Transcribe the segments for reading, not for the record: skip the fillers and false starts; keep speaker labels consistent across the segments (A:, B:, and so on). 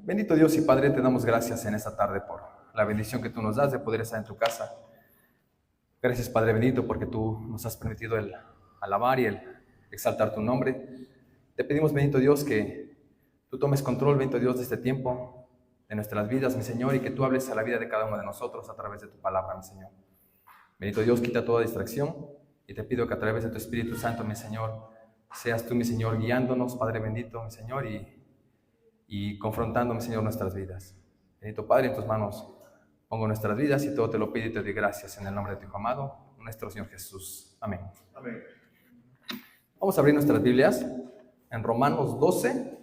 A: Bendito Dios y Padre, te damos gracias en esta tarde por la bendición que tú nos das de poder estar en tu casa. Gracias, Padre bendito, porque tú nos has permitido el alabar y el exaltar tu nombre. Te pedimos, bendito Dios, que tú tomes control, bendito Dios, de este tiempo, de nuestras vidas, mi Señor, y que tú hables a la vida de cada uno de nosotros a través de tu palabra, mi Señor. Bendito Dios, quita toda distracción y te pido que a través de tu Espíritu Santo, mi Señor, seas tú, mi Señor, guiándonos, Padre bendito, mi Señor, y confrontando, mi Señor, nuestras vidas. Bendito Padre, en tus manos pongo nuestras vidas y todo te lo pido y te doy gracias en el nombre de tu Hijo amado, nuestro Señor Jesús. Amén. Amén. Vamos a abrir nuestras Biblias en Romanos 12,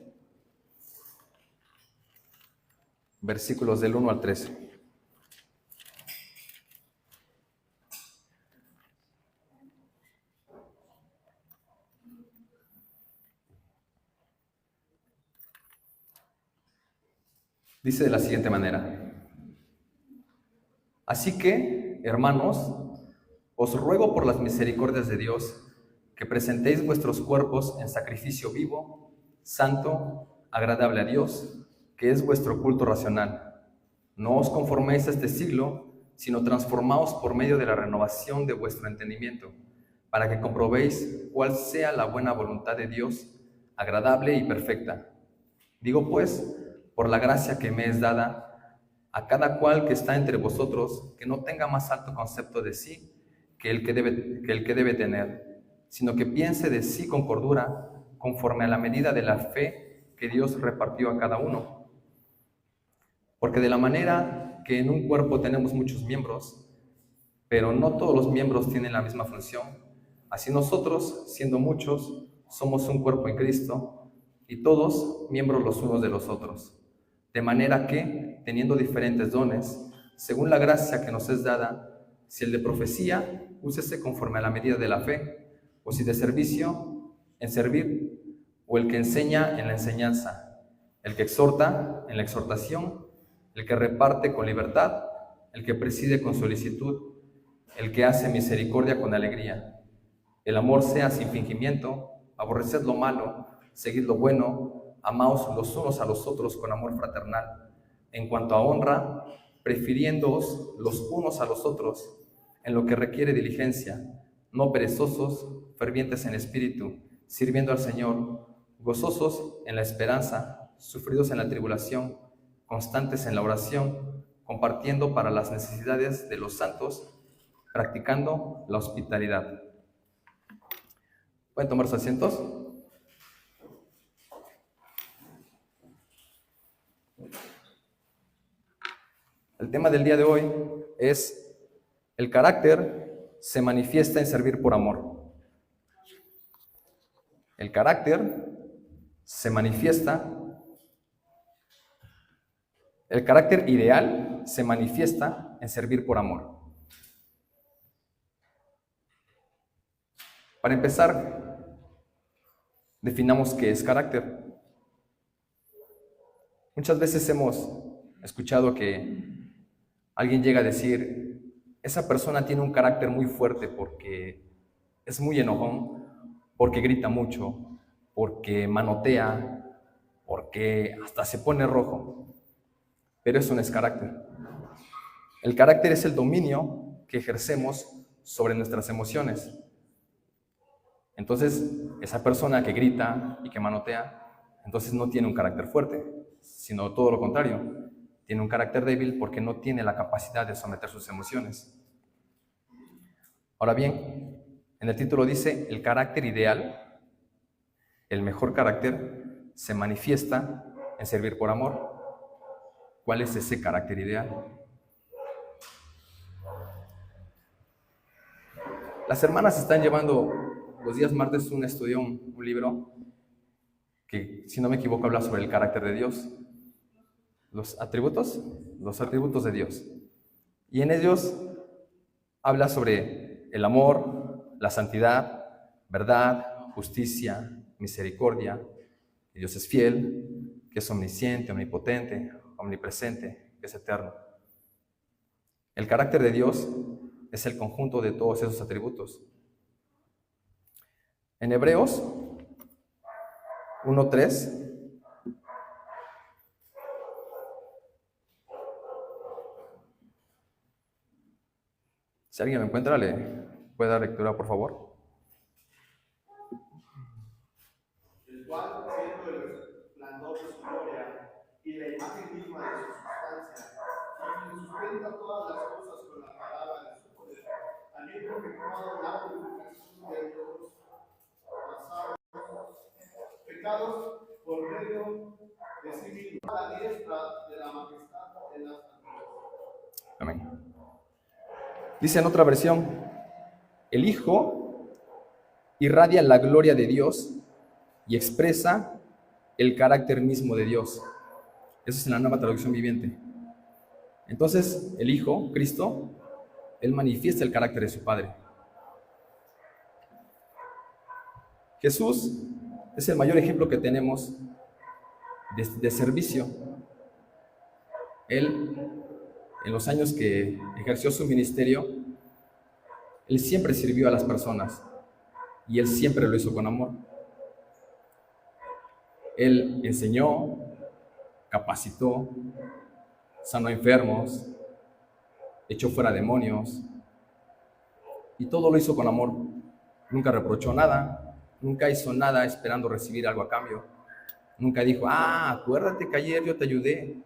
A: versículos del 1 al 13. Dice de la siguiente manera: Así que, hermanos, os ruego por las misericordias de Dios que presentéis vuestros cuerpos en sacrificio vivo, santo, agradable a Dios, que es vuestro culto racional. No os conforméis a este siglo, sino transformaos por medio de la renovación de vuestro entendimiento, para que comprobéis cuál sea la buena voluntad de Dios, agradable y perfecta. Digo pues, por la gracia que me es dada, a cada cual que está entre vosotros, que no tenga más alto concepto de sí que el que debe tener, sino que piense de sí con cordura, conforme a la medida de la fe que Dios repartió a cada uno. Porque de la manera que en un cuerpo tenemos muchos miembros, pero no todos los miembros tienen la misma función, así nosotros, siendo muchos, somos un cuerpo en Cristo, y todos miembros los unos de los otros. De manera que, teniendo diferentes dones, según la gracia que nos es dada, si el de profecía, úsese conforme a la medida de la fe, o si de servicio, en servir, o el que enseña en la enseñanza, el que exhorta en la exhortación, el que reparte con libertad, el que preside con solicitud, el que hace misericordia con alegría. El amor sea sin fingimiento, aborreced lo malo, seguid lo bueno, amaos los unos a los otros con amor fraternal. En cuanto a honra, prefiriéndoos los unos a los otros, en lo que requiere diligencia, no perezosos, fervientes en espíritu, sirviendo al Señor, gozosos en la esperanza, sufridos en la tribulación, constantes en la oración, compartiendo para las necesidades de los santos, practicando la hospitalidad. ¿Pueden tomar sus asientos? El tema del día de hoy es: el carácter se manifiesta en servir por amor. El carácter se manifiesta, el carácter ideal se manifiesta en servir por amor. Para empezar, definamos qué es carácter. Muchas veces hemos escuchado que alguien llega a decir: esa persona tiene un carácter muy fuerte porque es muy enojón, porque grita mucho, porque manotea, porque hasta se pone rojo. Pero eso no es carácter. El carácter es el dominio que ejercemos sobre nuestras emociones. Entonces, esa persona que grita y que manotea, entonces no tiene un carácter fuerte, sino todo lo contrario. Tiene un carácter débil porque no tiene la capacidad de someter sus emociones. Ahora bien, en el título dice: el carácter ideal, el mejor carácter, se manifiesta en servir por amor. ¿Cuál es ese carácter ideal? Las hermanas están llevando los días martes un estudio, un libro que, si no me equivoco, habla sobre el carácter de Dios. Los atributos de Dios. Y en ellos habla sobre el amor, la santidad, verdad, justicia, misericordia, que Dios es fiel, que es omnisciente, omnipotente, omnipresente, que es eterno. El carácter de Dios es el conjunto de todos esos atributos. En Hebreos 1:3 Si alguien lo encuentra, ¿le puede dar lectura, por favor?
B: El cual, siendo el resplandor de su gloria y la imagen misma de su sustancia, y quien sustenta todas las cosas con la palabra de su poder, habiendo efectuado la purificación de los pasados pecados por medio de sí mismo, a la diestra de la majestad de las alturas.
A: Amén. Dice en otra versión, el Hijo irradia la gloria de Dios y expresa el carácter mismo de Dios. Eso es en la Nueva Traducción Viviente. Entonces, el Hijo, Cristo, Él manifiesta el carácter de su Padre. Jesús es el mayor ejemplo que tenemos de servicio. Él, en los años que ejerció su ministerio, Él siempre sirvió a las personas y Él siempre lo hizo con amor. Él enseñó, capacitó, sanó enfermos, echó fuera demonios y todo lo hizo con amor. Nunca reprochó nada, nunca hizo nada esperando recibir algo a cambio. Nunca dijo, acuérdate que ayer yo te ayudé.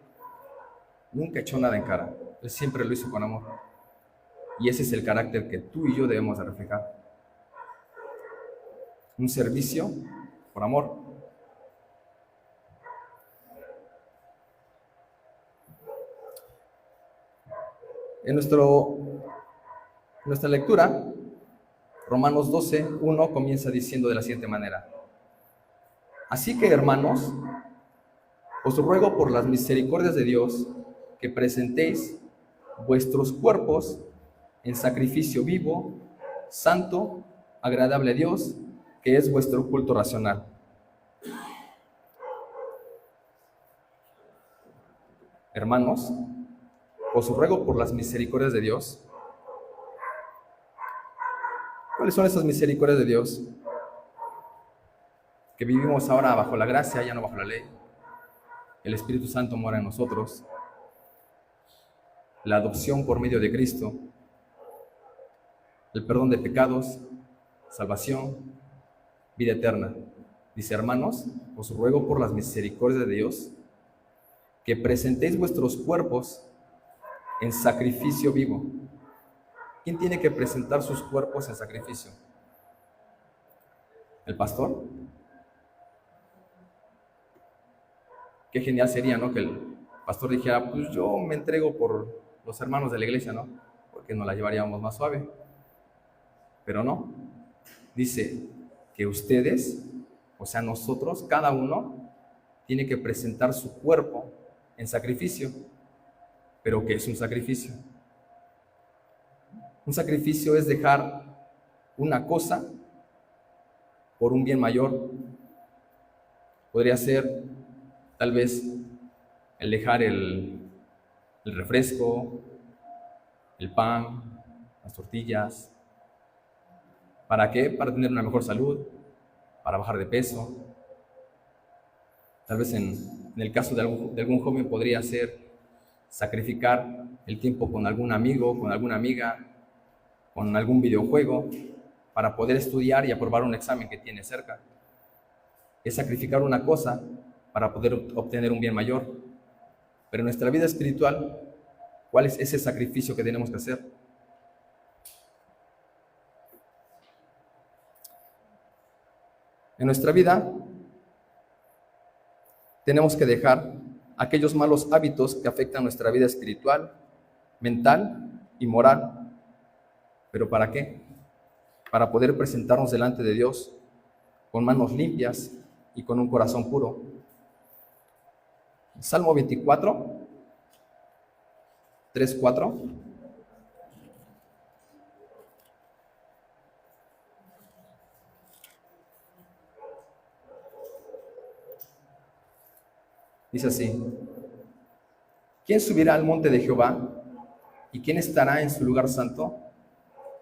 A: Nunca echó nada en cara. Él siempre lo hizo con amor. Y ese es el carácter que tú y yo debemos de reflejar. Un servicio por amor. En nuestra lectura, Romanos 12:1 comienza diciendo de la siguiente manera: así que, hermanos, os ruego por las misericordias de Dios que presentéis vuestros cuerpos en sacrificio vivo, santo, agradable a Dios, que es vuestro culto racional. Hermanos, os ruego por las misericordias de Dios. ¿Cuáles son esas misericordias de Dios? Que vivimos ahora bajo la gracia, ya no bajo la ley. El Espíritu Santo mora en nosotros. La adopción por medio de Cristo. El perdón de pecados, salvación, vida eterna. Dice, hermanos, os ruego por las misericordias de Dios que presentéis vuestros cuerpos en sacrificio vivo. ¿Quién tiene que presentar sus cuerpos en sacrificio? ¿El pastor? Qué genial sería, ¿no? Que el pastor dijera, pues yo me entrego por los hermanos de la iglesia, ¿no? Porque nos la llevaríamos más suave. Pero no. Dice que ustedes, o sea nosotros, cada uno, tiene que presentar su cuerpo en sacrificio. ¿Pero qué es un sacrificio? Un sacrificio es dejar una cosa por un bien mayor. Podría ser, tal vez, el dejar el refresco, el pan, las tortillas. ¿Para qué? Para tener una mejor salud, para bajar de peso. Tal vez en el caso de algún joven podría ser sacrificar el tiempo con algún amigo, con alguna amiga, con algún videojuego, para poder estudiar y aprobar un examen que tiene cerca. Es sacrificar una cosa para poder obtener un bien mayor. Pero en nuestra vida espiritual, ¿cuál es ese sacrificio que tenemos que hacer? En nuestra vida tenemos que dejar aquellos malos hábitos que afectan nuestra vida espiritual, mental y moral. ¿Pero para qué? Para poder presentarnos delante de Dios con manos limpias y con un corazón puro. Salmo 24, 3, 4. Dice así: ¿quién subirá al monte de Jehová? ¿Y quién estará en su lugar santo?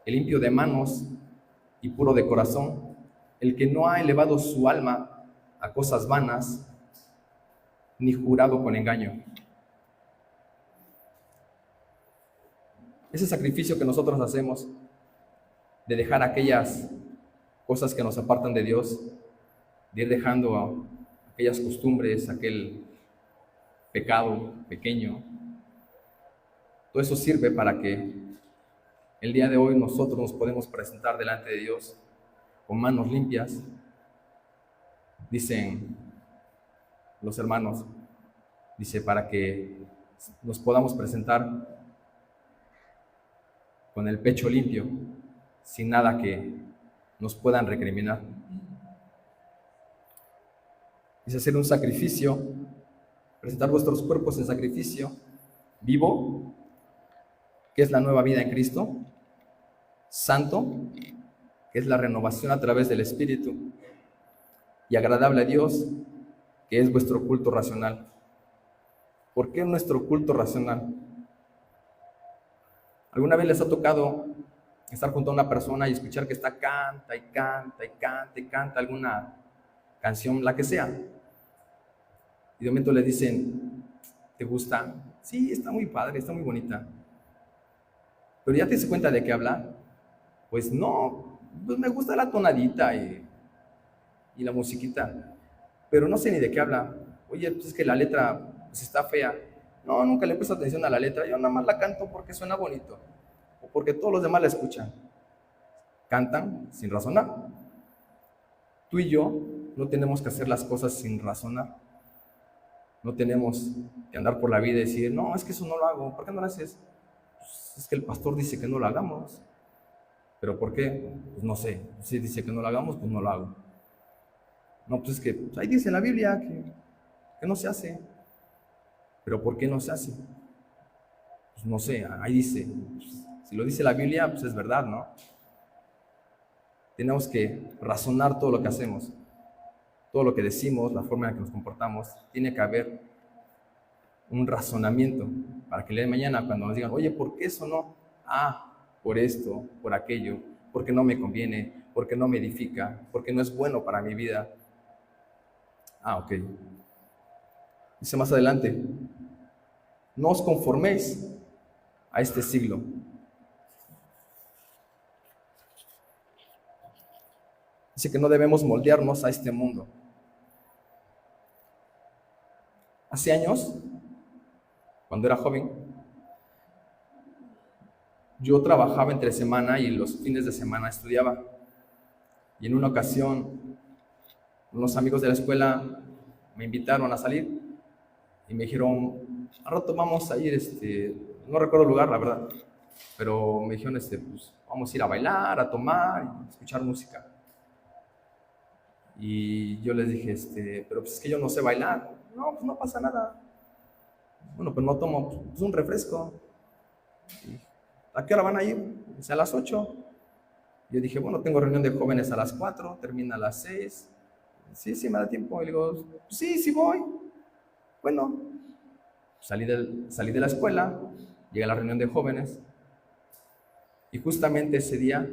A: El limpio de manos y puro de corazón, el que no ha elevado su alma a cosas vanas, ni jurado con engaño. Ese sacrificio que nosotros hacemos de dejar aquellas cosas que nos apartan de Dios, de ir dejando aquellas costumbres, aquel pecado pequeño, todo eso sirve para que el día de hoy nosotros nos podemos presentar delante de Dios con manos limpias. Dicen los hermanos, dice, para que nos podamos presentar con el pecho limpio, sin nada que nos puedan recriminar. Dice hacer un sacrificio, presentar vuestros cuerpos en sacrificio vivo, que es la nueva vida en Cristo, santo, que es la renovación a través del Espíritu, y agradable a Dios, que es vuestro culto racional. ¿Por qué nuestro culto racional? ¿Alguna vez les ha tocado estar junto a una persona y escuchar que está canta y canta y canta y canta alguna canción, la que sea? Y de momento le dicen, ¿te gusta? Sí, está muy padre, está muy bonita. Pero ya te das cuenta de qué habla. Pues no, pues me gusta la tonadita y la musiquita, pero no sé ni de qué habla. Oye, pues es que la letra pues está fea. No, nunca le presto atención a la letra, yo nada más la canto porque suena bonito, o porque todos los demás la escuchan. Cantan sin razonar. Tú y yo no tenemos que hacer las cosas sin razonar. No tenemos que andar por la vida y decir, no, es que eso no lo hago. ¿Por qué no lo haces? Pues es que el pastor dice que no lo hagamos. ¿Pero por qué? Pues no sé. Si dice que no lo hagamos, pues no lo hago. No, pues es que pues ahí dice en la Biblia que no se hace. ¿Pero por qué no se hace? Pues no sé, ahí dice. Pues, si lo dice la Biblia, pues es verdad, ¿no? Tenemos que razonar todo lo que hacemos, todo lo que decimos, la forma en la que nos comportamos. Tiene que haber un razonamiento para que el día de mañana, cuando nos digan, oye, ¿por qué eso no? Ah, por esto, por aquello, porque no me conviene, porque no me edifica, porque no es bueno para mi vida. Ah, ok. Dice más adelante, no os conforméis a este siglo. Dice que no debemos moldearnos a este mundo. Hace años, cuando era joven, yo trabajaba entre semana y los fines de semana estudiaba. Y en una ocasión, unos amigos de la escuela me invitaron a salir y me dijeron, al rato vamos a ir, no recuerdo el lugar, la verdad, pero me dijeron, pues vamos a ir a bailar, a tomar, a escuchar música. Y yo les dije, pero pues es que yo no sé bailar. No, pues no pasa nada. Bueno, pues no tomo pues un refresco. ¿A qué hora van a ir? Dice, a las 8. Yo dije, bueno, tengo reunión de jóvenes a las 4, termina a las 6. Sí, me da tiempo. Y le digo, sí voy. Bueno, salí de la escuela, llegué a la reunión de jóvenes y justamente ese día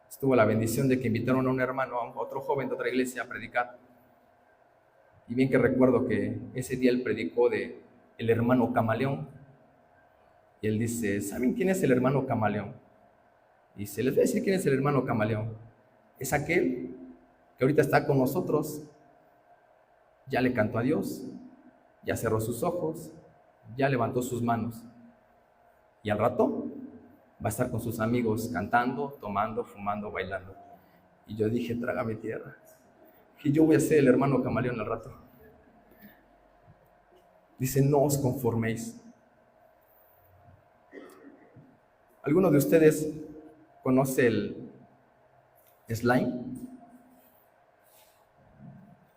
A: estuvo la bendición de que invitaron a un hermano, a otro joven de otra iglesia a predicar. Y bien que recuerdo que ese día él predicó de el hermano camaleón. Y él dice, ¿saben quién es el hermano camaleón? Y se les voy a decir quién es el hermano camaleón. Es aquel que ahorita está con nosotros, ya le cantó a Dios, ya cerró sus ojos, ya levantó sus manos. Y al rato va a estar con sus amigos cantando, tomando, fumando, bailando. Y yo dije, trágame tierra. Y yo voy a ser el hermano camaleón al rato. Dice, no os conforméis. ¿Alguno de ustedes conoce el slime?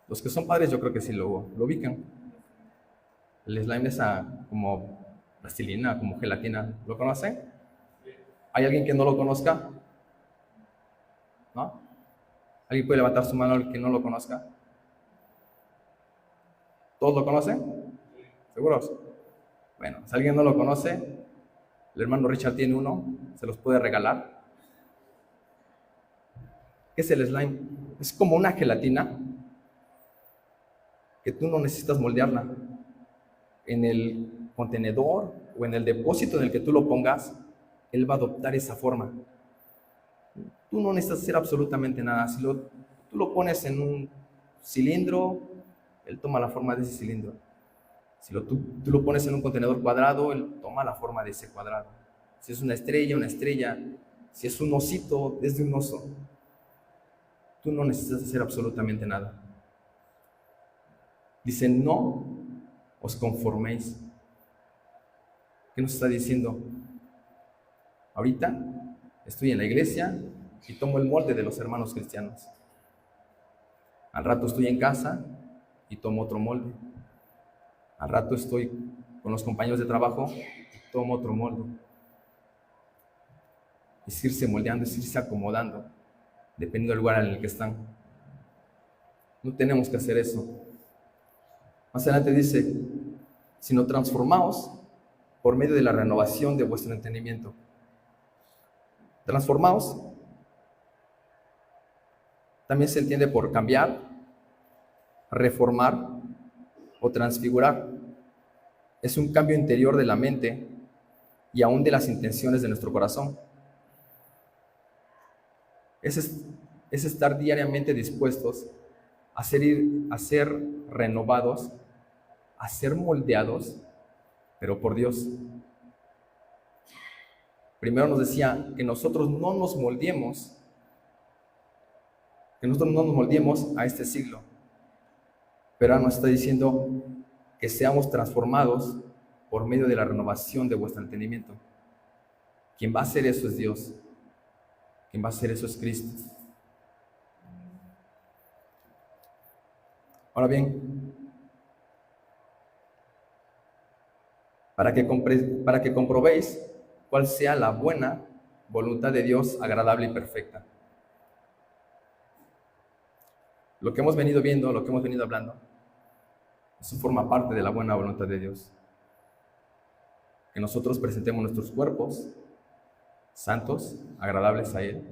A: Los que son padres yo creo que sí lo ubican. El slime es como plastilina, como gelatina. ¿Lo conocen? ¿Hay alguien que no lo conozca? ¿No? ¿Alguien puede levantar su mano al que no lo conozca? ¿Todos lo conocen? ¿Seguros? Bueno, si alguien no lo conoce, el hermano Richard tiene uno, se los puede regalar. ¿Qué es el slime? Es como una gelatina que tú no necesitas moldearla. En el contenedor o en el depósito en el que tú lo pongas, Él va a adoptar esa forma. Tú no necesitas hacer absolutamente nada. Si tú lo pones en un cilindro, Él toma la forma de ese cilindro. Si tú lo pones en un contenedor cuadrado, Él toma la forma de ese cuadrado. Si es una estrella. Si es un osito, desde un oso. Tú no necesitas hacer absolutamente nada. Dice, no os conforméis. ¿Qué nos está diciendo? Ahorita estoy en la iglesia y tomo el molde de los hermanos cristianos. Al rato estoy en casa y tomo otro molde. Al rato estoy con los compañeros de trabajo y tomo otro molde. Es irse moldeando, es irse acomodando, dependiendo del lugar en el que están. No tenemos que hacer eso. Más adelante dice, sino transformaos por medio de la renovación de vuestro entendimiento. Transformaos también se entiende por cambiar, reformar o transfigurar. Es un cambio interior de la mente y aún de las intenciones de nuestro corazón. Es estar diariamente dispuestos a ser renovados, a ser moldeados, pero por Dios. Primero nos decía que nosotros no nos moldeemos a este siglo, pero ahora nos está diciendo que seamos transformados por medio de la renovación de vuestro entendimiento. Quien va a hacer eso es Dios. Quien va a hacer eso es Cristo. Ahora bien, para que comprobéis cuál sea la buena voluntad de Dios, agradable y perfecta. Lo que hemos venido viendo, lo que hemos venido hablando, eso forma parte de la buena voluntad de Dios. Que nosotros presentemos nuestros cuerpos santos, agradables a Él,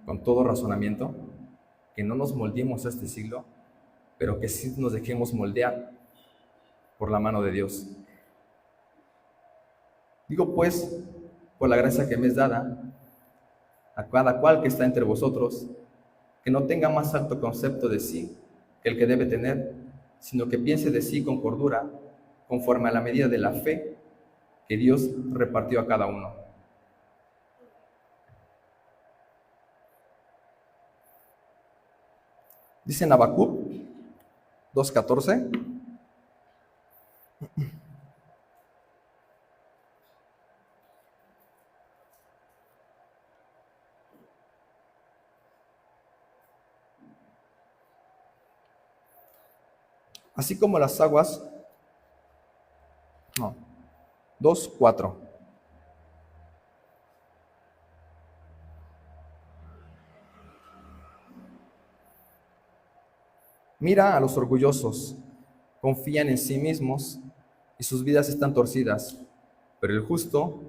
A: con todo razonamiento, que no nos moldeemos a este siglo, pero que sí nos dejemos moldear por la mano de Dios. Digo pues, por la gracia que me es dada, a cada cual que está entre vosotros, que no tenga más alto concepto de sí que el que debe tener, sino que piense de sí con cordura, conforme a la medida de la fe que Dios repartió a cada uno. Dice en Habacuc 2:14. Así como las aguas, 2:4. Mira a los orgullosos, confían en sí mismos y sus vidas están torcidas, pero el justo,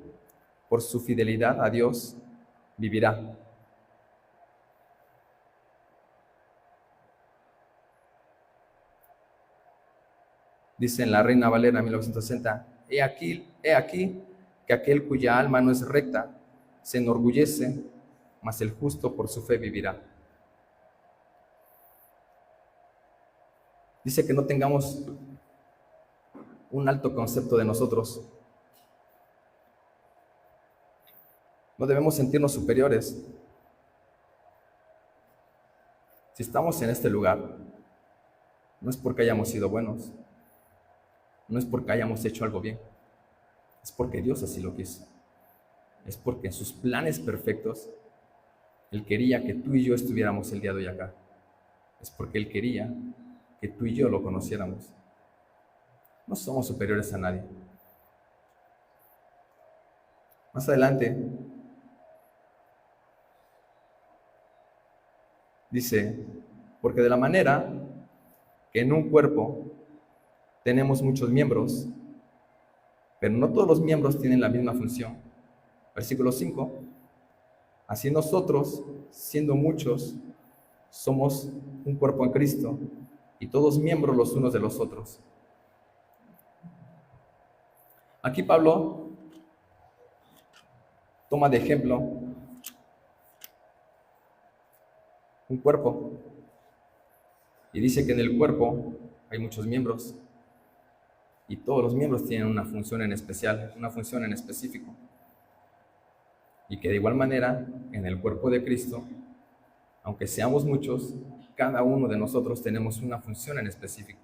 A: por su fidelidad a Dios, vivirá. Dice en la Reina Valera 1960, he aquí que aquel cuya alma no es recta se enorgullece, mas el justo por su fe vivirá. Dice que no tengamos un alto concepto de nosotros. No debemos sentirnos superiores. Si estamos en este lugar, no es porque hayamos sido buenos, no es porque hayamos hecho algo bien, es porque Dios así lo quiso. Es porque en sus planes perfectos, Él quería que tú y yo estuviéramos el día de hoy acá. Es porque Él quería que tú y yo lo conociéramos. No somos superiores a nadie. Más adelante, dice, porque de la manera que en un cuerpo tenemos muchos miembros, pero no todos los miembros tienen la misma función. Versículo 5, así nosotros, siendo muchos, somos un cuerpo en Cristo y todos miembros los unos de los otros. Aquí Pablo toma de ejemplo un cuerpo y dice que en el cuerpo hay muchos miembros y todos los miembros tienen una función en especial, una función en específico. Y que de igual manera, en el cuerpo de Cristo, aunque seamos muchos, cada uno de nosotros tenemos una función en específico.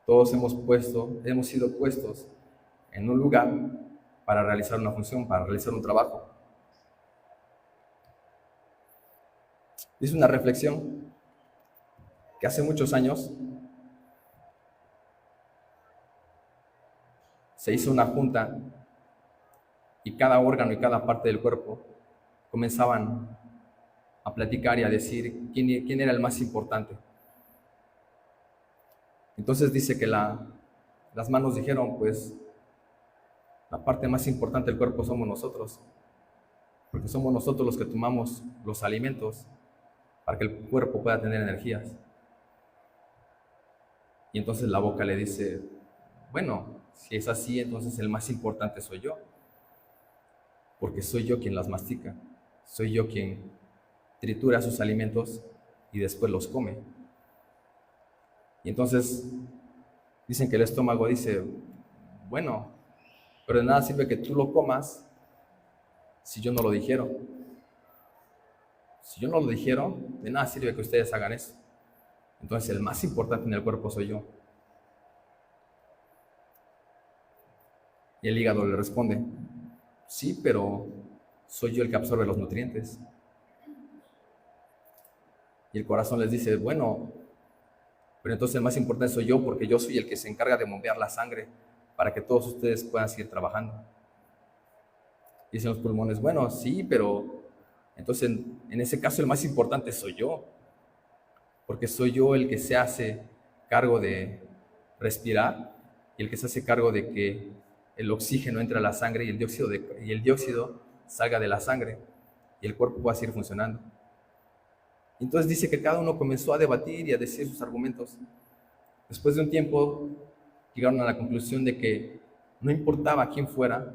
A: Todos hemos sido puestos en un lugar para realizar una función, para realizar un trabajo. Es una reflexión que hace muchos años se hizo una junta y cada órgano y cada parte del cuerpo comenzaban a platicar y a decir quién era el más importante. Entonces dice que las manos dijeron, pues, la parte más importante del cuerpo somos nosotros, porque somos nosotros los que tomamos los alimentos para que el cuerpo pueda tener energías. Y entonces la boca le dice, bueno, si es así, entonces el más importante soy yo, porque soy yo quien las mastica, soy yo quien tritura sus alimentos y después los come. Y entonces dicen que el estómago dice, bueno, pero de nada sirve que tú lo comas si yo no lo digiero. Si yo no lo digiero, de nada sirve que ustedes hagan eso. Entonces el más importante en el cuerpo soy yo. Y el hígado le responde, sí, pero soy yo el que absorbe los nutrientes. Y el corazón les dice, bueno, pero entonces el más importante soy yo porque yo soy el que se encarga de bombear la sangre para que todos ustedes puedan seguir trabajando. Y dicen los pulmones, bueno, sí, pero entonces en ese caso el más importante soy yo, porque soy yo el que se hace cargo de respirar y el que se hace cargo de que el oxígeno entre a la sangre y el dióxido salga de la sangre y el cuerpo pueda seguir funcionando. Entonces dice que cada uno comenzó a debatir y a decir sus argumentos. Después de un tiempo llegaron a la conclusión de que no importaba quién fuera,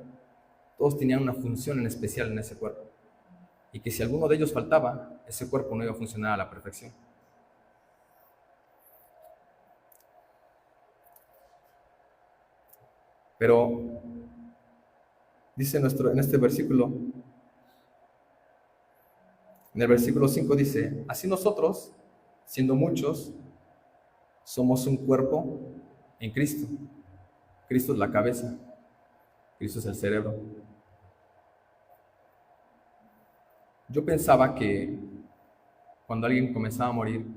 A: todos tenían una función en especial en ese cuerpo y que si alguno de ellos faltaba, ese cuerpo no iba a funcionar a la perfección. Pero dice en este versículo, en el versículo 5 dice, así nosotros, siendo muchos, somos un cuerpo en Cristo. Cristo es la cabeza, Cristo es el cerebro. Yo pensaba que cuando alguien comenzaba a morir,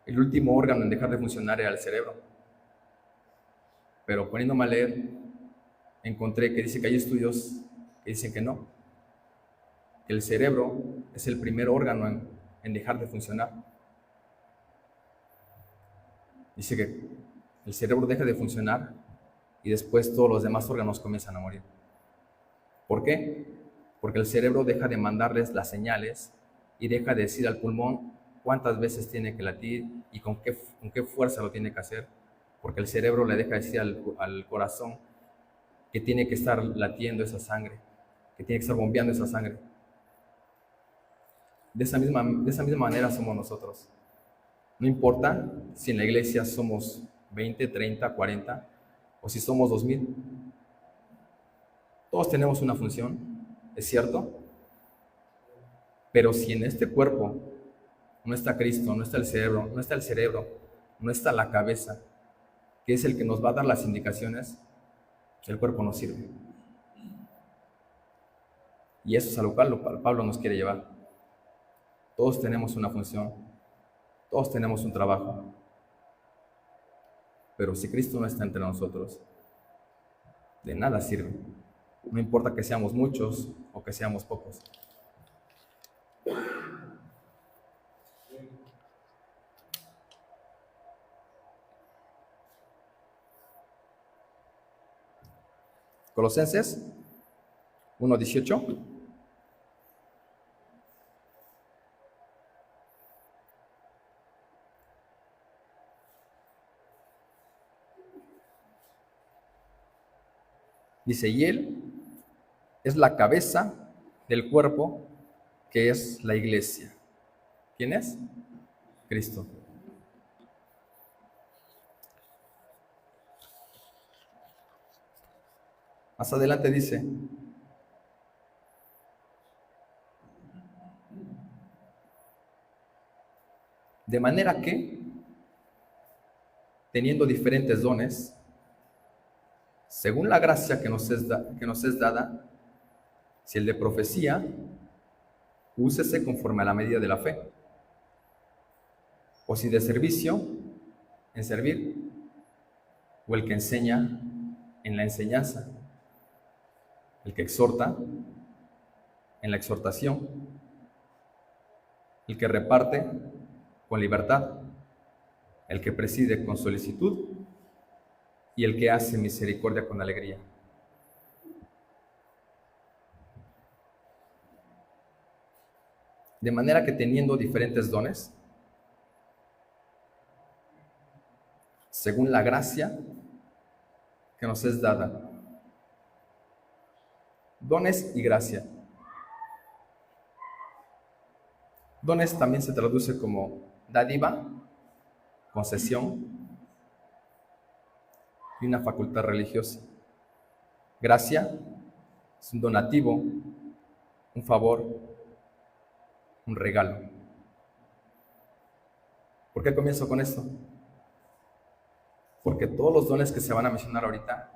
A: el último órgano en dejar de funcionar era el cerebro. Pero poniéndome a leer, encontré que dice que hay estudios que dicen que no, que el cerebro es el primer órgano en dejar de funcionar. Dice que el cerebro deja de funcionar y después todos los demás órganos comienzan a morir. ¿Por qué? Porque el cerebro deja de mandarles las señales y deja de decir al pulmón cuántas veces tiene que latir y con qué fuerza lo tiene que hacer, porque el cerebro le deja decir al corazón que tiene que estar latiendo esa sangre, que tiene que estar bombeando esa sangre. De esa misma manera somos nosotros. No importa si en la iglesia somos 20, 30, 40 o si somos 2000. Todos tenemos una función, es cierto, pero si en este cuerpo no está Cristo, no está el cerebro, no está la cabeza, que es el que nos va a dar las indicaciones, el cuerpo no sirve. Y eso es a lo cual Pablo nos quiere llevar. Todos tenemos una función, todos tenemos un trabajo, pero si Cristo no está entre nosotros, de nada sirve. No importa que seamos muchos o que seamos pocos. Colosenses 1:18. Dice, y Él es la cabeza del cuerpo que es la iglesia. ¿Quién es? Cristo. Más adelante dice, de manera que, teniendo diferentes dones, según la gracia que nos es dada, si el de profecía, úsese conforme a la medida de la fe, o si de servicio, en servir, o el que enseña, en la enseñanza, el que exhorta, en la exhortación, el que reparte, con libertad, el que preside con solicitud y el que hace misericordia con alegría. De manera que teniendo diferentes dones, según la gracia que nos es dada. Dones y gracia. Dones también se traduce como dádiva, concesión y una facultad religiosa. Gracia es un donativo, un favor, un regalo. ¿Por qué comienzo con esto? Porque todos los dones que se van a mencionar ahorita,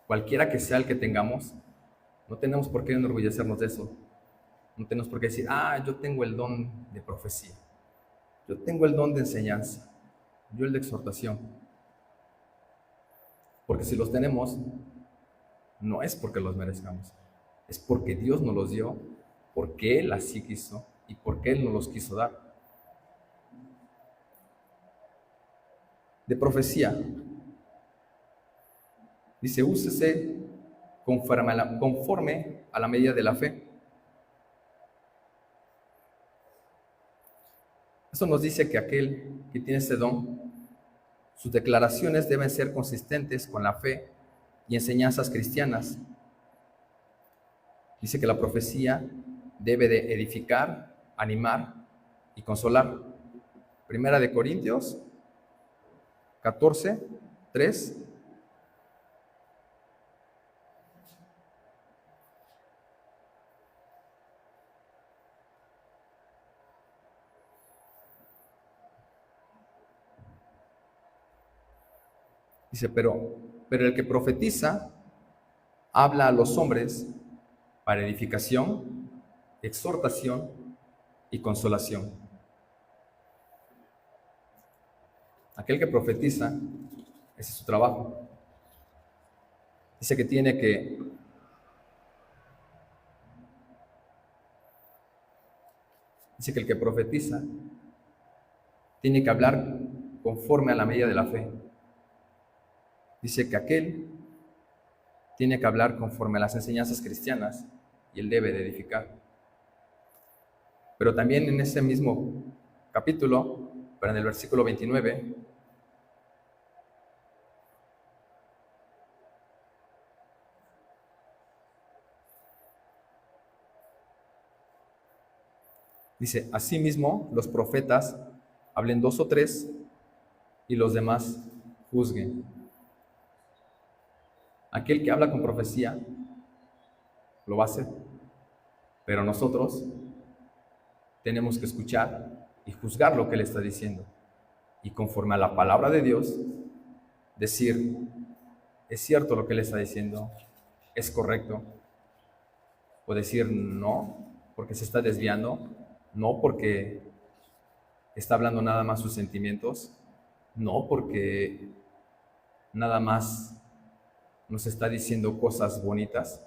A: cualquiera que sea el que tengamos, no tenemos por qué enorgullecernos de eso. No tenemos por qué decir, yo tengo el don de profecía, yo tengo el don de enseñanza, yo el de exhortación. Porque si los tenemos, no es porque los merezcamos, es porque Dios nos los dio, porque Él así quiso y porque Él nos los quiso dar. De profecía, dice, úsese conforme a la medida de la fe. Eso nos dice que aquel que tiene ese don, sus declaraciones deben ser consistentes con la fe y enseñanzas cristianas. Dice que la profecía debe de edificar, animar y consolar. Primera de Corintios 14, 3. Dice, pero el que profetiza habla a los hombres para edificación, exhortación y consolación. Aquel que profetiza, ese es su trabajo. Dice que tiene que el que profetiza tiene que hablar conforme a la medida de la fe. Dice que aquel tiene que hablar conforme a las enseñanzas cristianas y él debe de edificar. Pero también en ese mismo capítulo, pero en el versículo 29, dice, asimismo los profetas hablen 2 o 3 y los demás juzguen. Aquel que habla con profecía lo va a hacer, pero nosotros tenemos que escuchar y juzgar lo que él está diciendo. Y conforme a la palabra de Dios, decir, es cierto lo que él está diciendo, es correcto. O decir no, porque se está desviando, no porque está hablando nada más sus sentimientos, no porque nada más nos está diciendo cosas bonitas.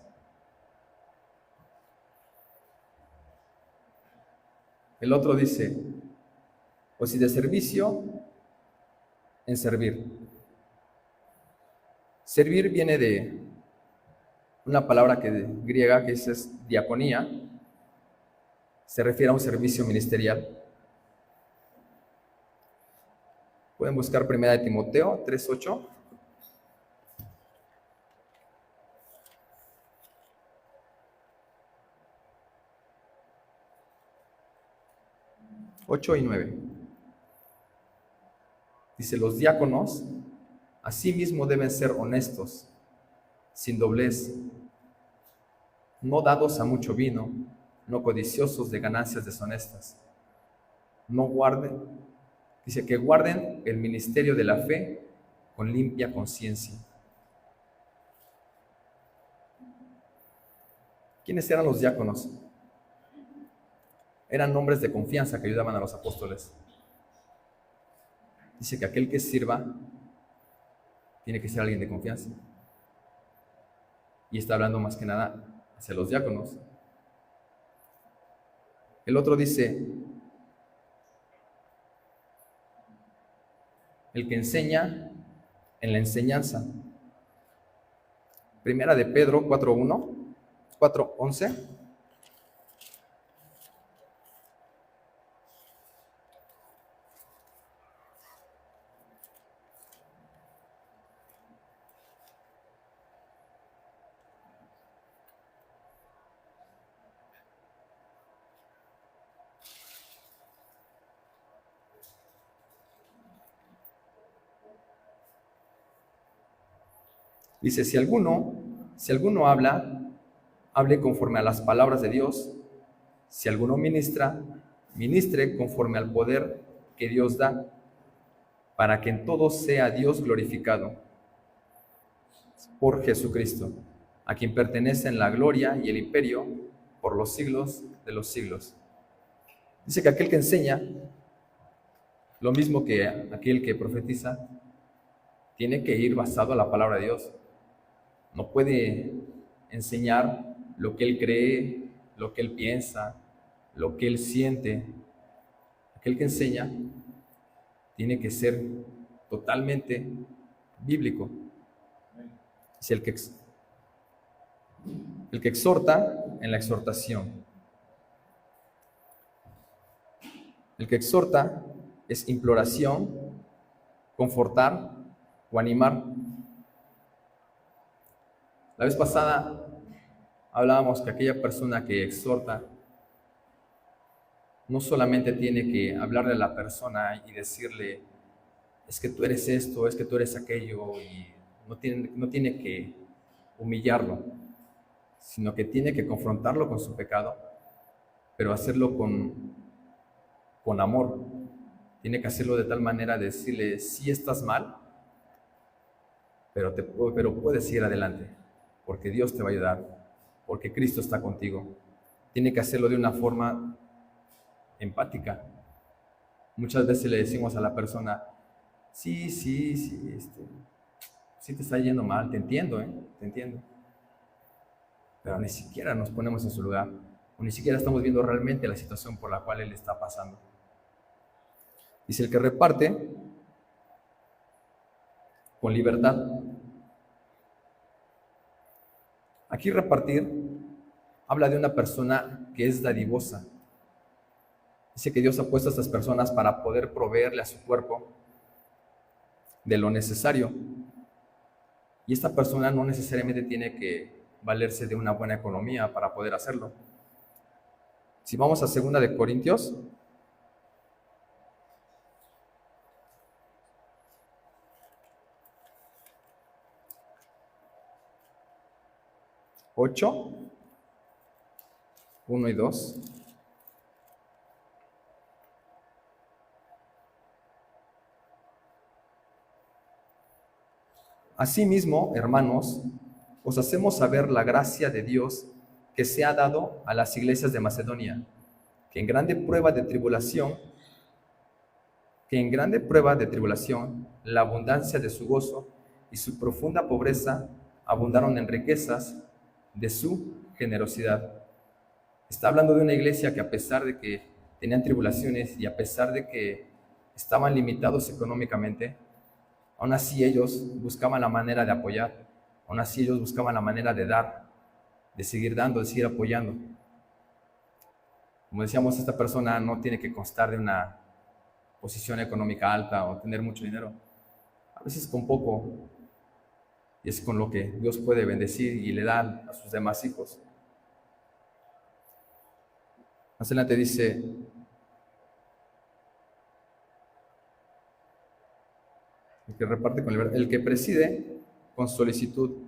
A: El otro dice, o si de servicio, en servir. Servir viene de una palabra griega que es diaconía, se refiere a un servicio ministerial. Pueden buscar 1 Timoteo 3:8. 8 y 9. Dice, los diáconos asimismo deben ser honestos, sin doblez, no dados a mucho vino, no codiciosos de ganancias deshonestas. No guarden, dice que guarden el ministerio de la fe con limpia conciencia. ¿Quiénes eran los diáconos? Eran hombres de confianza que ayudaban a los apóstoles. Dice que aquel que sirva tiene que ser alguien de confianza. Y está hablando más que nada hacia los diáconos. El otro dice, el que enseña en la enseñanza. Primera de Pedro 4:1, 4:11. Dice, si alguno habla, hable conforme a las palabras de Dios. Si alguno ministra, ministre conforme al poder que Dios da, para que en todo sea Dios glorificado por Jesucristo, a quien pertenecen la gloria y el imperio por los siglos de los siglos. Dice que aquel que enseña, lo mismo que aquel que profetiza, tiene que ir basado a la palabra de Dios. No puede enseñar lo que él cree, lo que él piensa, lo que él siente. Aquel que enseña tiene que ser totalmente bíblico. Es el que exhorta en la exhortación. El que exhorta es imploración, confortar o animar. La vez pasada hablábamos que aquella persona que exhorta no solamente tiene que hablarle a la persona y decirle, es que tú eres esto, es que tú eres aquello, y no tiene que humillarlo, sino que tiene que confrontarlo con su pecado, pero hacerlo con amor. Tiene que hacerlo de tal manera de decirle, sí estás mal, pero puedes ir adelante, porque Dios te va a ayudar, porque Cristo está contigo. Tiene que hacerlo de una forma empática. Muchas veces le decimos a la persona, sí, sí te está yendo mal, te entiendo, te entiendo. Pero ni siquiera nos ponemos en su lugar, o ni siquiera estamos viendo realmente la situación por la cual él está pasando. Dice, el que reparte con libertad. Aquí repartir habla de una persona que es dadivosa. Dice que Dios ha puesto a estas personas para poder proveerle a su cuerpo de lo necesario. Y esta persona no necesariamente tiene que valerse de una buena economía para poder hacerlo. Si vamos a 2 de Corintios, (8), 1 y 2. Asimismo, hermanos, os hacemos saber la gracia de Dios que se ha dado a las iglesias de Macedonia, que en grande prueba de tribulación, la abundancia de su gozo y su profunda pobreza abundaron en riquezas de su generosidad. Está hablando de una iglesia que, a pesar de que tenían tribulaciones y a pesar de que estaban limitados económicamente, aún así ellos buscaban la manera de apoyar, aún así ellos buscaban la manera de dar, de seguir dando, de seguir apoyando. Como decíamos, esta persona no tiene que constar de una posición económica alta o tener mucho dinero. A veces con poco, y es con lo que Dios puede bendecir y le da a sus demás hijos. Más adelante dice, el que reparte con libertad, el que preside con solicitud.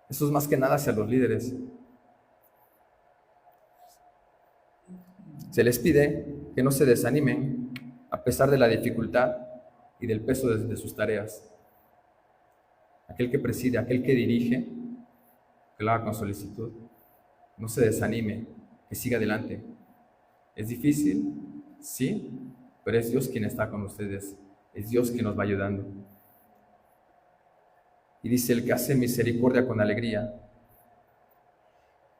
A: Eso es más que nada hacia los líderes. Se les pide que no se desanimen a pesar de la dificultad y del peso de sus tareas. Aquel que preside, aquel que dirige, que lo haga con solicitud. No se desanime, que siga adelante. ¿Es difícil? Sí, pero es Dios quien está con ustedes. Es Dios quien nos va ayudando. Y dice, el que hace misericordia con alegría,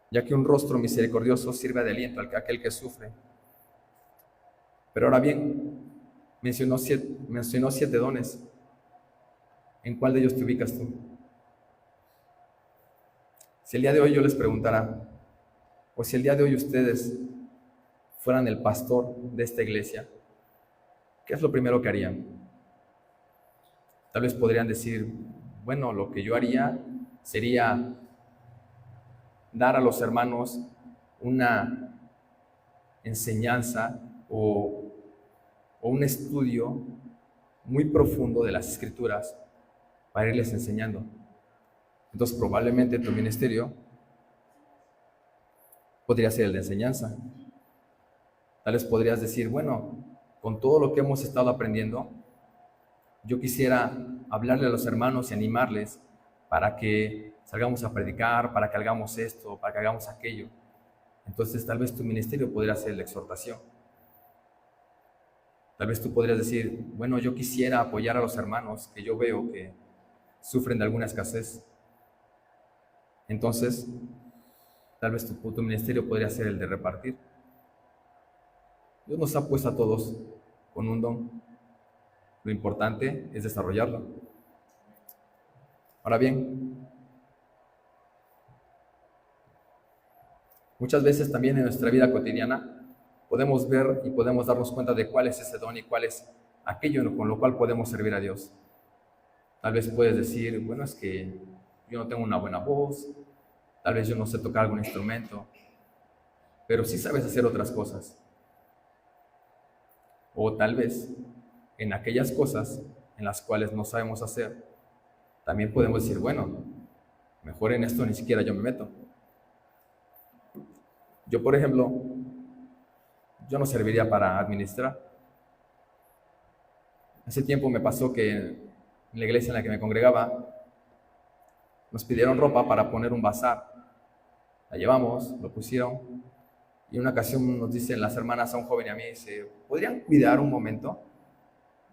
A: ya que un rostro misericordioso sirve de aliento a aquel que sufre. Pero ahora bien, mencionó siete dones. ¿En cuál de ellos te ubicas tú? Si el día de hoy yo les preguntara, o si el día de hoy ustedes fueran el pastor de esta iglesia, ¿qué es lo primero que harían? Tal vez podrían decir, bueno, lo que yo haría sería dar a los hermanos una enseñanza o un estudio muy profundo de las Escrituras para irles enseñando. Entonces probablemente tu ministerio podría ser el de enseñanza. Tal vez podrías decir, bueno, con todo lo que hemos estado aprendiendo, yo quisiera hablarle a los hermanos y animarles para que salgamos a predicar, para que hagamos esto, para que hagamos aquello. Entonces tal vez tu ministerio podría ser la exhortación. Tal vez tú podrías decir, bueno, yo quisiera apoyar a los hermanos que yo veo que sufren de alguna escasez. Entonces, tal vez tu ministerio podría ser el de repartir. Dios nos ha puesto a todos con un don. Lo importante es desarrollarlo. Ahora bien, muchas veces también en nuestra vida cotidiana podemos ver y podemos darnos cuenta de cuál es ese don y cuál es aquello con lo cual podemos servir a Dios. Tal vez puedes decir, bueno, es que yo no tengo una buena voz, tal vez yo no sé tocar algún instrumento, pero sí sabes hacer otras cosas. O tal vez en aquellas cosas en las cuales no sabemos hacer, también podemos decir, bueno, mejor en esto ni siquiera yo me meto. Yo, por ejemplo, yo no serviría para administrar. Hace tiempo me pasó que en la iglesia en la que me congregaba nos pidieron ropa para poner un bazar. La llevamos, lo pusieron, y en una ocasión nos dicen las hermanas a un joven y a mí, dice, ¿podrían cuidar un momento?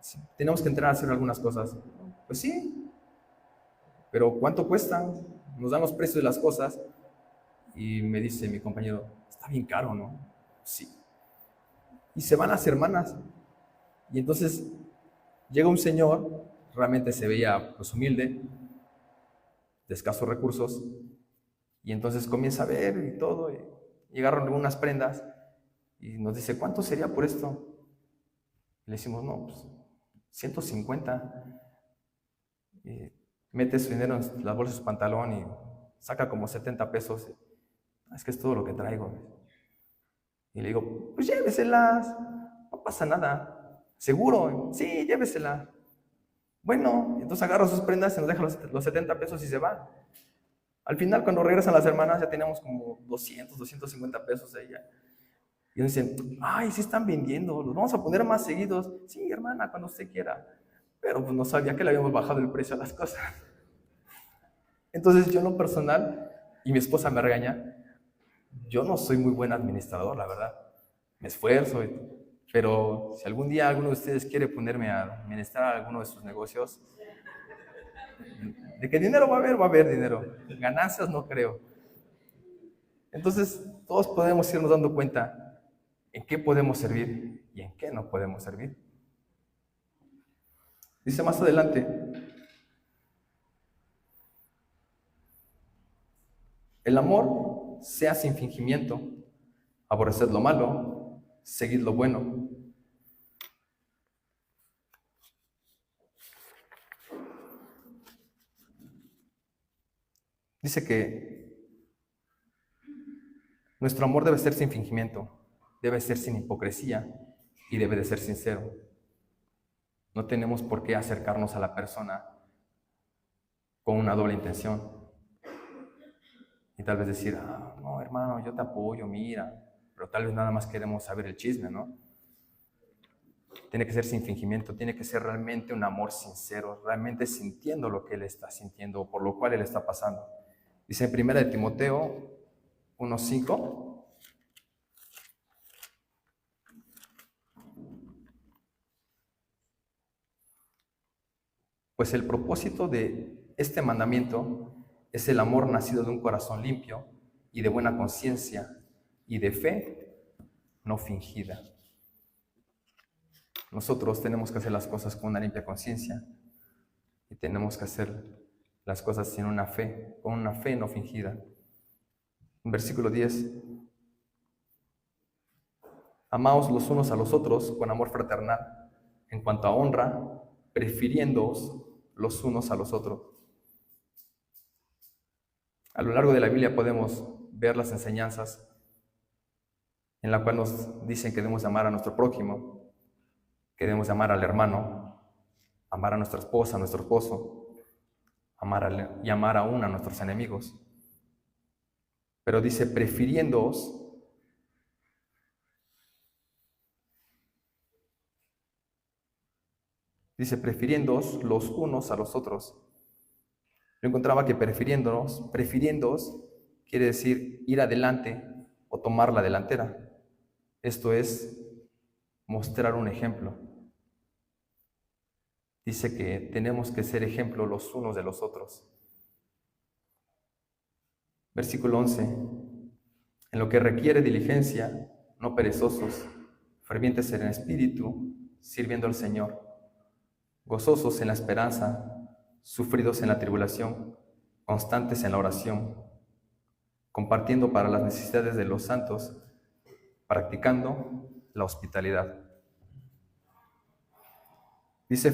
A: Sí, tenemos que entrar a hacer algunas cosas. Pues sí, pero ¿cuánto cuestan? Nos dan los precios de las cosas. Y me dice mi compañero, está bien caro, ¿no? Sí. Y se van las hermanas. Y entonces llega un señor, realmente se veía pues humilde, de escasos recursos, y entonces comienza a ver y todo, y llegaron algunas prendas, y nos dice, ¿cuánto sería por esto? Y le decimos, no, pues 150. Y mete su dinero en las bolsas de su pantalón y saca como 70 pesos. Es que es todo lo que traigo. Y le digo, pues lléveselas, no pasa nada. ¿Seguro? Sí, lléveselas. Bueno, entonces agarra sus prendas y nos deja los 70 pesos y se va. Al final, cuando regresan las hermanas, ya teníamos como 200, 250 pesos de ella. Y nos dicen, ay, sí están vendiendo, los vamos a poner más seguidos. Sí, hermana, cuando usted quiera. Pero pues no sabía que le habíamos bajado el precio a las cosas. Entonces yo en lo personal, y mi esposa me regaña, yo no soy muy buen administrador, la verdad. Me esfuerzo, pero si algún día alguno de ustedes quiere ponerme a administrar alguno de sus negocios, de que dinero va a haber dinero. Ganancias no creo. Entonces, todos podemos irnos dando cuenta en qué podemos servir y en qué no podemos servir. Dice más adelante, el amor sea sin fingimiento, aborreced lo malo, seguid lo bueno. Dice que nuestro amor debe ser sin fingimiento, debe ser sin hipocresía y debe de ser sincero. No tenemos por qué acercarnos a la persona con una doble intención. Y tal vez decir, no, hermano, yo te apoyo, mira. Pero tal vez nada más queremos saber el chisme, ¿no? Tiene que ser sin fingimiento, tiene que ser realmente un amor sincero, realmente sintiendo lo que él está sintiendo, por lo cual él está pasando. Dice en 1 Timoteo 1:5. Pues el propósito de este mandamiento es el amor nacido de un corazón limpio y de buena conciencia y de fe no fingida. Nosotros tenemos que hacer las cosas con una limpia conciencia y tenemos que hacer las cosas sin una fe, con una fe no fingida. En versículo 10, amaos los unos a los otros con amor fraternal, en cuanto a honra, prefiriéndoos los unos a los otros. A lo largo de la Biblia podemos ver las enseñanzas en la cual nos dicen que debemos amar a nuestro prójimo, que debemos amar al hermano, amar a nuestra esposa, a nuestro esposo, y amar aún a nuestros enemigos. Pero dice, prefiriéndoos, los unos a los otros. Yo encontraba que prefiriéndoos quiere decir ir adelante o tomar la delantera. Esto es mostrar un ejemplo. Dice que tenemos que ser ejemplo los unos de los otros. Versículo 11. En lo que requiere diligencia, no perezosos, fervientes en espíritu, sirviendo al Señor, gozosos en la esperanza, sufridos en la tribulación, constantes en la oración, compartiendo para las necesidades de los santos, practicando la hospitalidad. Dice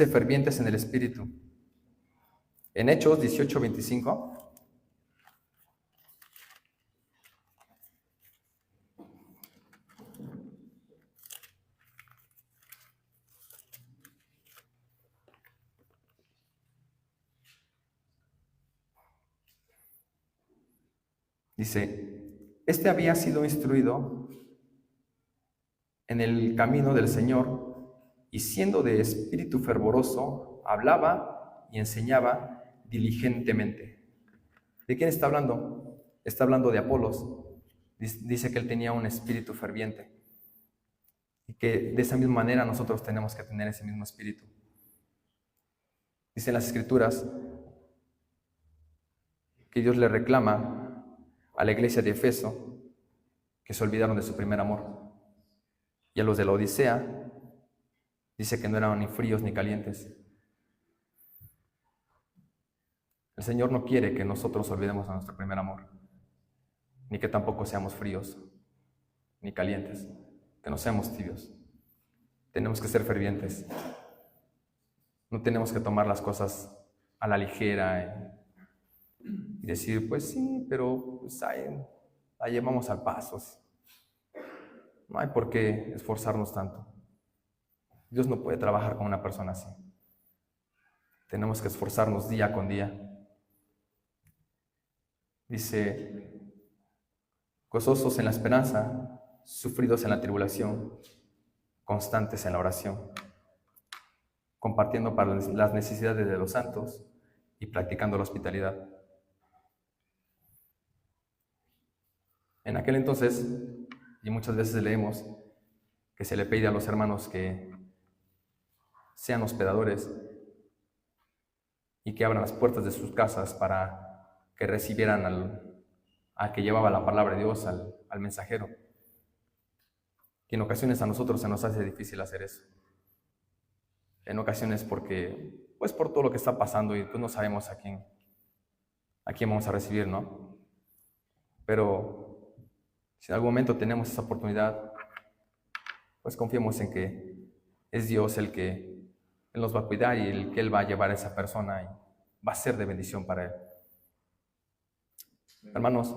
A: fervientes en el espíritu. En Hechos 18:25, dice, este había sido instruido en el camino del Señor y siendo de espíritu fervoroso, hablaba y enseñaba diligentemente. ¿De quién está hablando? Está hablando de Apolos. Dice que él tenía un espíritu ferviente y que de esa misma manera nosotros tenemos que tener ese mismo espíritu. Dicen las Escrituras que Dios le reclama a la iglesia de Efeso que se olvidaron de su primer amor. Y a los de la Odisea dice que no eran ni fríos ni calientes. El Señor no quiere que nosotros olvidemos a nuestro primer amor, ni que tampoco seamos fríos ni calientes, que no seamos tibios. Tenemos que ser fervientes. No tenemos que tomar las cosas a la ligera y decir, pues sí, pero pues ahí la llevamos al paso. No hay por qué esforzarnos tanto. Dios no puede trabajar con una persona así. Tenemos que esforzarnos día con día. Dice, gozosos en la esperanza, sufridos en la tribulación, constantes en la oración, compartiendo para las necesidades de los santos y practicando la hospitalidad. En aquel entonces, y muchas veces leemos que se le pide a los hermanos que sean hospedadores y que abran las puertas de sus casas para que recibieran al que llevaba la palabra de Dios, al mensajero. Y en ocasiones a nosotros se nos hace difícil hacer eso. En ocasiones porque, pues por todo lo que está pasando y pues no sabemos a quién vamos a recibir, ¿no? Pero si en algún momento tenemos esa oportunidad, pues confiemos en que es Dios el que Él nos va a cuidar y el que Él va a llevar a esa persona y va a ser de bendición para Él. Hermanos,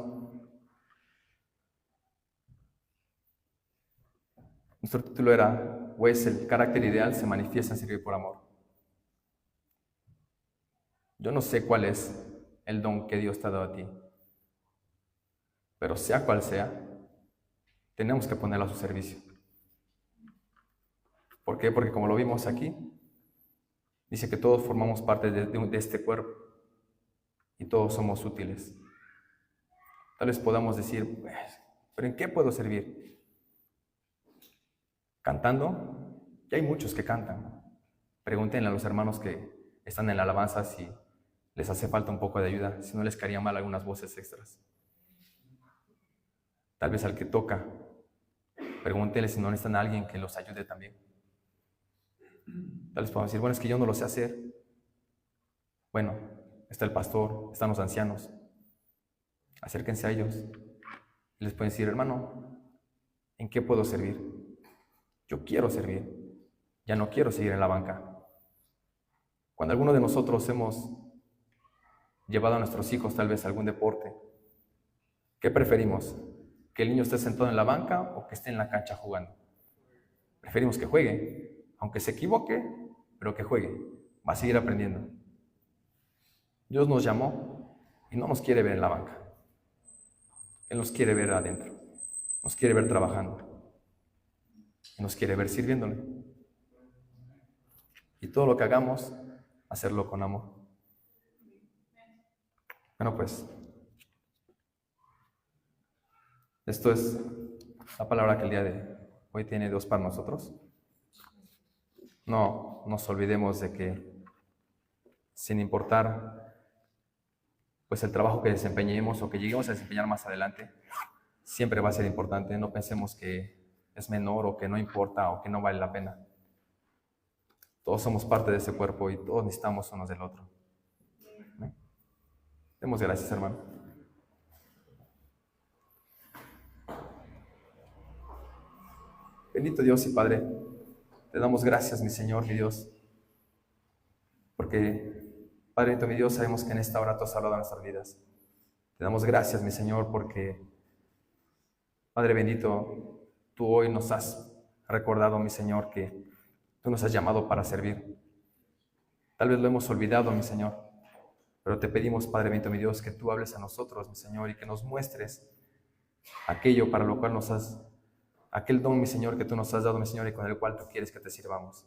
A: nuestro título era o es el carácter ideal, se manifiesta en servir por amor. Yo no sé cuál es el don que Dios te ha dado a ti, pero sea cual sea, tenemos que ponerlo a su servicio. ¿Por qué? Porque como lo vimos aquí, dice que todos formamos parte de este cuerpo y todos somos útiles. Tal vez podamos decir, ¿pero en qué puedo servir? Cantando, ya hay muchos que cantan. Pregúntenle a los hermanos que están en la alabanza si les hace falta un poco de ayuda, si no les caería mal algunas voces extras. Tal vez al que toca, pregúntenle si no necesitan a alguien que los ayude también. Tal vez podamos decir, bueno, es que yo no lo sé hacer. Bueno, está el pastor, están los ancianos. Acérquense a ellos y les pueden decir, hermano, ¿en qué puedo servir? Yo quiero servir, ya no quiero seguir en la banca. Cuando alguno de nosotros hemos llevado a nuestros hijos tal vez a algún deporte, ¿qué preferimos? ¿Que el niño esté sentado en la banca o que esté en la cancha jugando? Preferimos que juegue, aunque se equivoque, pero que juegue, va a seguir aprendiendo. Dios nos llamó y no nos quiere ver en la banca. Él nos quiere ver adentro, nos quiere ver trabajando, y nos quiere ver sirviéndole. Y todo lo que hagamos, hacerlo con amor. Bueno, pues, esto es la palabra que el día de hoy tiene Dios para nosotros. No nos olvidemos de que, sin importar pues el trabajo que desempeñemos o que lleguemos a desempeñar más adelante, siempre va a ser importante. No pensemos que es menor o que no importa o que no vale la pena. Todos somos parte de ese cuerpo y todos necesitamos unos del otro. ¿Eh? Demos gracias, hermano. Bendito Dios y Padre, te damos gracias, mi Señor, mi Dios, porque, Padre bendito, mi Dios, sabemos que en esta hora tú has hablado a nuestras vidas. Te damos gracias, mi Señor, porque, Padre bendito, tú hoy nos has recordado, mi Señor, que tú nos has llamado para servir. Tal vez lo hemos olvidado, mi Señor, pero te pedimos, Padre bendito, mi Dios, que tú hables a nosotros, mi Señor, y que nos muestres aquello para lo cual aquel don, mi Señor, que tú nos has dado, mi Señor, y con el cual tú quieres que te sirvamos.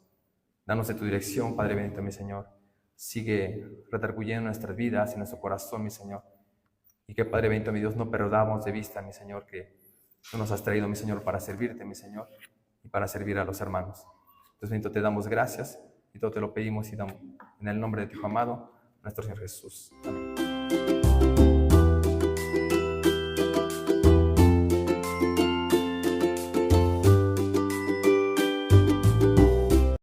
A: Danos de tu dirección, Padre bendito, mi Señor. Sigue redarguyendo nuestras vidas y nuestro corazón, mi Señor. Y que, Padre bendito, mi Dios, no perdamos de vista, mi Señor, que tú nos has traído, mi Señor, para servirte, mi Señor, y para servir a los hermanos. Entonces, bendito, te damos gracias y todo te lo pedimos y damos en el nombre de tu Hijo amado, nuestro Señor Jesús. Amén.